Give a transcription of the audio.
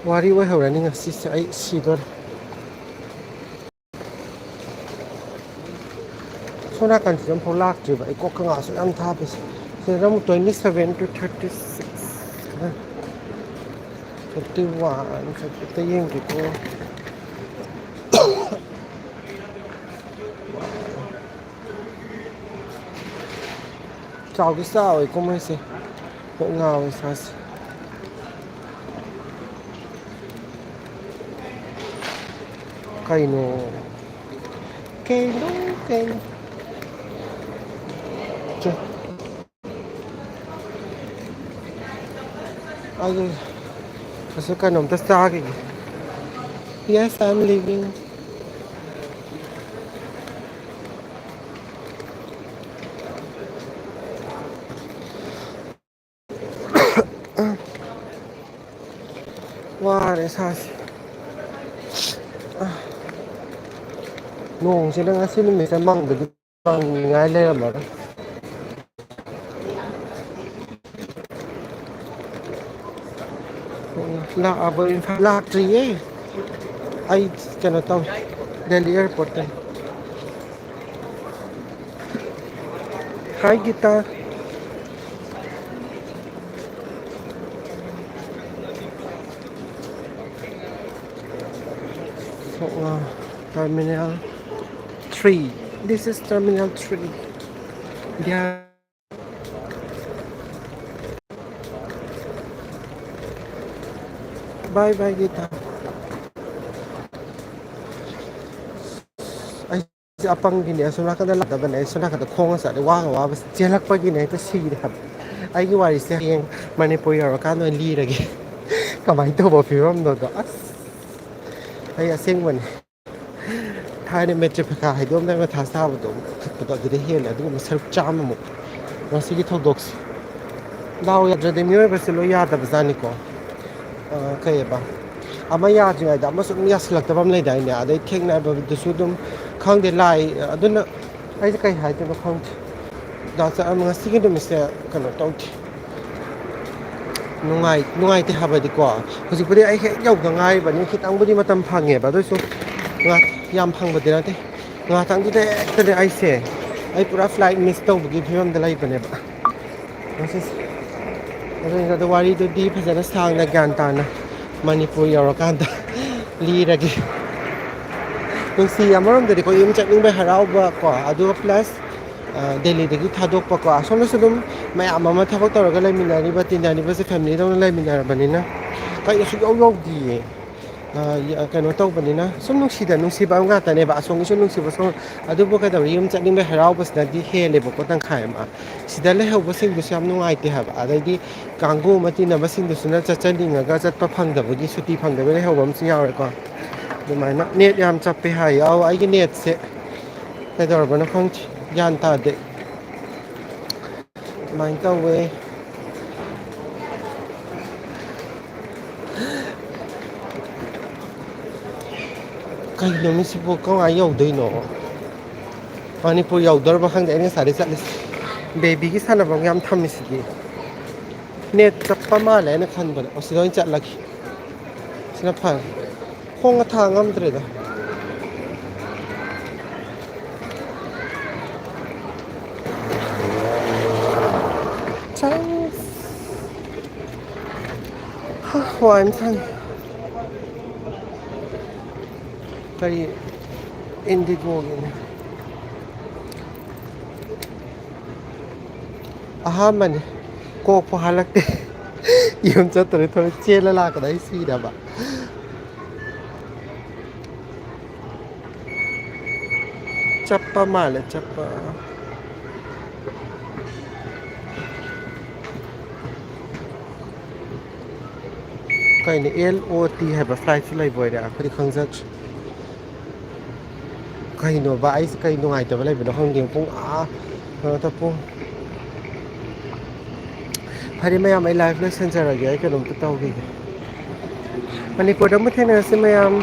ꯋꯥꯔꯤ ꯑꯣꯏꯍꯧꯔꯅꯤ ꯉꯁꯤꯁꯦ ꯑꯩ ꯁꯤꯗꯣꯔꯦ ꯁꯣꯝ ꯅꯥꯀꯟꯁꯤꯗ ꯑꯃꯨꯛꯐꯥꯎ ꯂꯥꯛꯇ꯭ꯔꯤꯕ ꯑꯩ ꯀꯣꯛꯀ ꯉꯥꯁꯨ ꯌꯥꯝ ꯊꯥꯕꯁꯦ ꯁꯤꯗ ꯑꯃꯨꯛ 27 to 36 31 ꯆꯠꯄꯗ ꯌꯦꯡꯒꯦꯀꯣ ꯆꯥꯎꯗꯤ ꯆꯥꯎꯋꯦꯀꯣ ꯃꯣꯏꯁꯦ ꯀꯣꯛ ꯉꯥꯎꯋꯦ ꯏꯁꯥꯁꯦ ꯀꯩꯅꯣ ꯀꯩꯅꯣ ꯀꯩꯅꯣ ꯑꯗꯨ ꯑꯁꯤ ꯀꯩꯅꯣꯝꯇ ꯆꯥꯈꯤꯒꯦ ꯌꯦꯁ ꯑꯥꯏ ꯑꯦꯝ ꯂꯤꯚꯤꯡ ꯋꯥꯔꯦ ꯏꯁꯥꯁꯦ ꯅꯣꯡꯁꯤꯅ ꯉꯁꯤ ꯅꯨꯃꯤꯠꯁꯦ ꯃꯪꯗꯗꯤ ꯃꯪꯅꯤꯡꯉꯥꯏ ꯂꯩꯔꯝꯃꯒ ꯂꯥꯛꯑꯕ ꯏꯝꯐꯥꯜ ꯂꯥꯛꯇ꯭ꯔꯤꯌꯦ ꯑꯩ ꯀꯩꯅꯣ ꯇꯧꯋꯦ ꯗꯦꯜꯂꯤ ꯑꯦꯌꯥꯔꯄꯣꯔꯠꯇ ꯍꯥꯏ guitar terminal 3 This is Terminal 3 yeah. Bye bye Gita ꯑꯩꯁꯦ ꯑꯄꯪꯒꯤꯅꯦ ꯑꯁꯣꯝ ꯅꯥꯀꯟꯗ ꯂꯥꯛꯇꯕꯅꯦ ꯑꯩ ꯁꯣꯝ ꯅꯥꯀꯟꯗ ꯈꯣꯡꯉ ꯆꯠꯂꯦ ꯋꯥꯒ ꯋꯥꯕꯁꯦ ꯆꯦꯜꯂꯛꯄꯒꯤꯅꯦ ꯍꯦꯛꯇ ꯁꯤꯔꯦ ꯍꯥꯏꯕ ꯑꯩꯒꯤ ꯋꯥꯔꯤꯁꯦ ꯍꯌꯦꯡ ꯃꯅꯤꯄꯨꯔ ꯌꯧꯔꯀꯥꯟꯗ ꯑꯣꯏꯅ ꯂꯤꯔꯒꯦ ꯀꯃꯥꯏꯅ ꯇꯧꯕ ꯐꯤꯕꯝꯅꯣꯗꯣ ꯑꯁ ꯑꯩ ꯑꯁꯦꯡꯕꯅꯤ ꯊꯥꯏꯅ ꯃꯦꯇ꯭ꯔꯤꯛ ꯄꯩꯈꯥ ꯍꯥꯏꯗꯣꯛꯑꯝꯗꯥꯏ ꯃꯊꯥ ꯁꯥꯕꯗꯣ ꯈꯠꯄꯗꯣ ꯑꯗꯨꯗ ꯍꯦꯜꯂꯦ ꯑꯗꯨꯒꯨꯝꯕ ꯁꯔꯨꯛ ꯆꯥꯝꯃꯃꯨꯛ ꯉꯁꯤꯒꯤ ꯊꯧꯗꯣꯛꯁꯦ ꯗꯥꯎ ꯌꯥꯗ꯭ꯔꯗꯤ ꯃꯤꯑꯣꯏꯕꯁꯦ ꯂꯣꯏ ꯌꯥꯗꯕꯖꯥꯠꯅꯤꯀꯣ ꯀꯩꯑꯕ ꯑꯃ ꯌꯥꯗ꯭ꯔꯤꯉꯩꯗ ꯑꯃꯁꯨ ꯑꯗꯨꯝ ꯌꯥꯁꯤꯜꯂꯛꯇꯕ ꯑꯃ ꯂꯩꯗꯥꯏꯅꯦ ꯑꯗꯩ ꯊꯦꯡꯅꯕꯗꯨꯁꯨ ꯑꯗꯨꯝ ꯈꯪꯗꯦ ꯂꯥꯏ ꯑꯗꯨꯅ ꯑꯩꯁꯦ ꯀꯩ ꯍꯥꯏꯗꯣꯏꯅꯣ ꯈꯪꯗꯦ ꯉꯁꯤꯒꯤ ꯅꯨꯃꯤꯠꯁꯦ ꯀꯩꯅꯣ ꯇꯧꯗꯦ ꯅꯨꯡꯉꯥꯏꯇꯦ ꯍꯥꯏꯕꯗꯤꯀꯣ ꯍꯧꯖꯤꯛꯄꯨꯗꯤ ꯑꯩ ꯍꯦꯛ ꯌꯧꯗ ꯉꯥꯏꯔꯤꯕꯅꯤ ꯈꯤꯇꯪꯕꯨꯗꯤ ꯃꯇꯝ ꯐꯪꯉꯦꯕ ꯑꯗꯨꯑꯣꯏꯁꯨ ꯌꯥꯝ ꯐꯪꯕꯗꯤ ꯅꯠꯇꯦ ꯉꯥꯏꯍꯥꯛꯇꯪꯗꯨꯗ ꯍꯦꯛꯇꯅꯦ ꯑꯩꯁꯦ ꯑꯩ ꯄꯨꯔꯥ ꯐ꯭ꯂꯥꯏꯠ ꯃꯤꯁ ꯇꯧꯕꯒꯤ ꯐꯤꯕꯝꯗ ꯂꯩꯕꯅꯦꯕ ꯉꯁꯤꯁꯦ ꯑꯗꯨ ꯋꯥꯔꯤꯗꯨꯗꯤ ꯐꯖꯅ ꯁꯥꯡꯅ ꯒ꯭ꯌꯥꯟ ꯇꯥꯅ ꯃꯅꯤꯄꯨꯔ ꯌꯧꯔꯀꯥꯟꯗ ꯂꯤꯔꯒꯦ ꯅꯨꯡꯁꯤ ꯑꯃꯔꯣꯝꯗꯗꯤꯀꯣ ꯌꯨꯝ ꯆꯠꯅꯤꯡꯕꯩ ꯍꯔꯥꯎꯕ ꯀꯣ ꯑꯗꯨꯒ ꯄ꯭ꯂꯁ ꯗꯦꯜꯂꯤꯗꯒꯤ ꯊꯥꯗꯣꯛꯄꯀꯣ ꯑꯁꯣꯝꯗꯁꯨ ꯑꯗꯨꯝ ꯃꯌꯥꯝ ꯑꯃ ꯊꯕꯛ ꯇꯧꯔꯒ ꯂꯩꯃꯤꯟꯅꯔꯤꯕ ꯇꯤꯟꯅꯔꯤꯕꯁꯦ ꯐꯦꯃꯤꯂꯤꯗꯧꯅ ꯂꯩꯃꯤꯟꯅꯔꯕꯅꯤꯅ ꯀꯩꯅꯣ ꯁꯨꯛꯌꯧ ꯌꯧꯗꯤꯌꯦ ꯀꯩꯅꯣ ꯇꯧꯕꯅꯤꯅ ꯁꯨꯝ ꯅꯨꯡꯁꯤꯕ ꯑꯃ ꯉꯥꯛꯇꯅꯦꯕ ꯑꯁꯣꯝꯒꯤꯁꯨ ꯅꯨꯡꯁꯤꯕ ꯁꯨꯝ ꯑꯗꯨꯕꯨ ꯀꯩꯗꯧꯔꯤ ꯌꯨꯝ ꯆꯠꯅꯤꯡꯕꯩ ꯍꯔꯥꯎꯕꯁꯤꯅꯗꯤ ꯍꯦꯜꯂꯦꯕꯀꯣ ꯇꯪꯈꯥꯏ ꯑꯃ ꯁꯤꯗ ꯂꯩꯍꯧꯕꯁꯤꯡꯗꯨꯁꯨ ꯌꯥꯝ ꯅꯨꯡꯉꯥꯏꯇꯦ ꯍꯥꯏꯕ ꯑꯗꯩꯗꯤ ꯀꯥꯡꯕꯨ ꯑꯃ ꯇꯤꯟꯅꯕꯁꯤꯡꯗꯨꯁꯨꯅ ꯆꯠꯆꯅꯤꯡꯉꯒ ꯆꯠꯄ ꯐꯪꯗꯕꯒꯤ ꯁꯨꯇꯤ ꯐꯪꯗꯕꯒꯤ ꯂꯩꯍꯧꯕ ꯑꯃꯁꯨ ꯌꯥꯎꯔꯦꯀꯣ ꯑꯗꯨꯃꯥꯏꯅ ꯅꯦꯠ ꯌꯥꯝ ꯆꯞꯄꯦ ꯍꯥꯏ ꯑꯩꯒꯤ ꯅꯦꯠꯁꯦ ꯀꯩꯗꯧꯔꯕꯅꯣ ꯈꯪꯗꯦ ꯒ꯭ꯌꯥꯟ ꯇꯥꯗꯦ ꯑꯗꯨꯃꯥꯏꯅ ꯇꯧꯋꯦ ꯀꯩꯅꯣ ꯃꯤꯁꯤꯕꯨ ꯀꯃꯥꯏꯅ ꯌꯧꯗꯣꯏꯅꯣ ꯃꯅꯤꯄꯨꯔ ꯌꯧꯗꯧꯔꯕ ꯈꯪꯗꯦ ꯑꯩꯅ ꯉꯁꯥꯏꯗꯩ ꯆꯠꯂꯤꯁꯦ ꯕꯦꯕꯤꯒꯤ ꯁꯥꯟꯅꯐꯝ ꯌꯥꯝ ꯊꯝꯃꯤꯁꯤꯗꯤ ꯅꯦꯠ ꯆꯞꯄ ꯃꯥꯜꯂꯦ ꯑꯩꯅ ꯈꯟꯕꯗ ꯁꯤꯗ ꯑꯣꯏꯅ ꯆꯠꯂꯒꯦ ꯁꯤꯅ ꯐꯔꯦ ꯈꯣꯡꯒ ꯊꯥꯡ ꯉꯝꯗ꯭ꯔꯦꯗ ꯋꯥꯏ ꯑꯃ ꯁꯪꯉꯦ ꯀꯔꯤ ꯏꯟꯗꯤꯒꯣꯒꯤꯅꯦ ꯑꯍꯥꯟꯕꯅꯤ ꯀꯣꯛꯄꯨ ꯍꯥꯜꯂꯛꯇꯦ ꯌꯨꯝ ꯆꯠꯇꯣꯔꯦ ꯊꯣꯔꯛ ꯆꯦꯜꯂ ꯂꯥꯛꯄꯗ ꯑꯩ ꯁꯤꯔꯕ ꯆꯞꯄ ꯃꯥꯜꯂꯦ ꯆꯞꯄ ꯀꯩꯅꯣ LOT ꯍꯥꯏꯕ ꯐ꯭ꯂꯥꯏꯠꯁꯨ ꯂꯩꯕ ꯑꯣꯏꯔꯦ ꯑꯩꯈꯣꯏꯗꯤ ꯈꯪꯖꯗ꯭ꯔꯦ ꯀꯩꯅꯣꯕ ꯑꯩꯁꯦ ꯀꯩ ꯅꯨꯡꯉꯥꯏꯇꯕ ꯂꯩꯕꯅꯣ ꯈꯪꯗꯦ ꯄꯨꯡ ꯄꯨꯡ ꯐꯔꯦ ꯃꯌꯥꯝ ꯑꯩ ꯂꯥꯏꯐ ꯂꯣꯏꯁꯟꯖꯔꯒꯦ ꯑꯩ ꯀꯩꯅꯣꯝꯇ ꯇꯧꯈꯤꯒꯦ ꯃꯅꯤꯄꯨꯔꯗ ꯑꯃꯨꯛ ꯊꯦꯡꯅꯔꯁꯤ ꯃꯌꯥꯝ